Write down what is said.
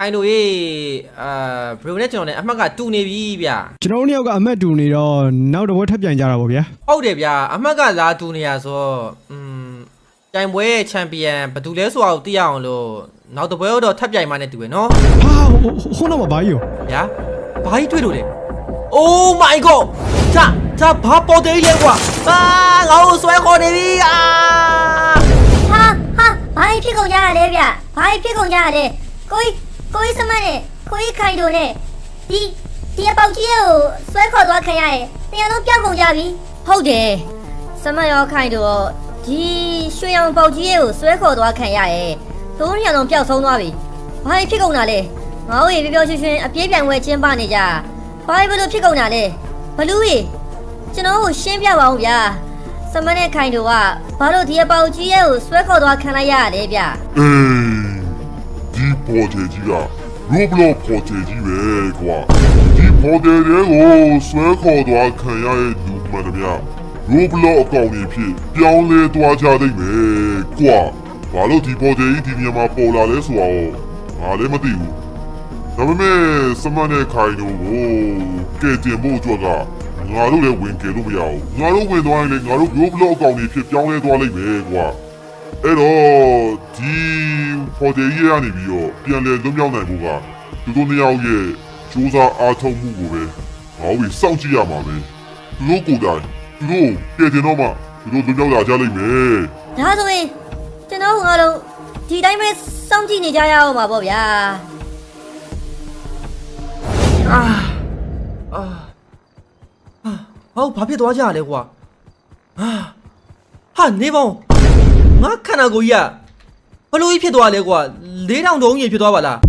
အိုင်တို့ရေးဘရိုနဲ့ကျွန်တော်နဲ့အမှတ်ကတူနေပြီဗျာကျွန်တော်တို့နှစ်ယောက်ကအမှတ်တူနေတော့နောက်တစ်ပွဲထပ်ပြန်ကြတာပေါ့ဗျာဟုတ်တယ်ဗျာအမှတ်ကလာတူနေရဆိုတိုင်ပွဲချန်ပီယံဘယ်သူလဲဆိုတာကိုသိရအောင်လို့နောက်တစ်ပွဲတော့ထပ်ပြိုင်မှနဲ့တူပဲနော်ဟာဟိုတော့မဘာကြီးရောဗျာဘာကြီးတွေ့လို့လဲ Oh my god ဒါဘာပေါ်တယ်လဲကွာငါ့ကိုဆွဲခေါ်နေပြီဟာဘာဖြစ်ကုန်ကြရလဲဗျဘာဖြစ်ကုန်ကြရလဲကိုကြီးစမနဲ့ကိုကြီးခိုင်တို့နဲ့ဒီအပေါက်ကြီးကိုဆွဲခေါ်သွားခံရတယ်တရားလုံးပြောက်ကုန်ကြပြီဟုတ်တယ်စမရောခိုင်တို့ဒီရွှေရောင်ပေါက်ကြီးကိုဆွဲခေါ်သွားခံရတယ်တို့ညလုံးပျောက်ဆုံးသွားပြီဘာဖြစ်ကုန်တာလဲငါတို့ရေပြောရွှင်အပြေးပြိုင်ဝဲကျင်းပနေကြဘာလို့ဖြစ်ကုန်တာလဲဘလူးရေကျွန်တော်ကိုရှင်းပြပါဦးဗျာစမနဲ့ခိုင်တို့ကဘာလို့ဒီအပေါက်ကြီးရဲ့ကိုဆွဲခေါ်သွားခံလိုက်ရရလဲဗျဒီပေါ်တယ်ကြီးကရိုဘလော့ပေါ်တယ်ကြီးပဲကွာဒီပေါ်တယ်တွေကိုဆွဲခေါ်သွားခံရတဲ့လူမှန်တယ်ဗျရိုဘလော့အကောင့်ကြီးဖြစ်ပြောင်းလဲသွားကြလိမ့်မယ်ကွာဘာလို့ဒီပေါ်တယ်ကြီးဒီနေရာမှာပေါ်လာလဲဆိုတော့ငါလည်းမသိဘူးဒါပေမဲ့စမနဲ့ခိုင်တို့ကိုကဲတင်ဖို့အတွက်ကငါတို့လည်းဝင်ကြလို့မရဘူးငါတို့ဝင်သွားရင်လည်းငါတို့ရိုဘလော့အကောင့်ကြီးဖြစ်ပြောင်းလဲသွားလိမ့်မယ်ကွာအဲ့တော့ဒီပေါ်တယ်ကြီးရနေပြီးတော့ပြန်လဲလွတ်မြောက်နိုင်ဖို့ကသူတို့နှစ်ယောက်ရဲ့စူးစမ်းအားထုတ်မှုကိုပဲငါတို့စောင့်ကြည့်ရမှာပဲသူတို့ကိုယ်တိုင်သူတို့ကဲတင်တော့မှသူတို့လွတ်မြောက်လာကြလိမ့်မယ်ဒါဆိုရင်ကျွန်တော်ငါတို့ဒီတိုင်းပဲစောင့်ကြည့်နေကြရအောင်ပါဗောဗျာဟောဘာဖြစ်သွားကြရလဲကွာဟာနေပေါင်းငါခန္ဓာကိုယ်ကြီးကဘလို့ကြီးဖြစ်သွားလဲကွာ4000တုံးကြီးဖြစ်သွားပါလား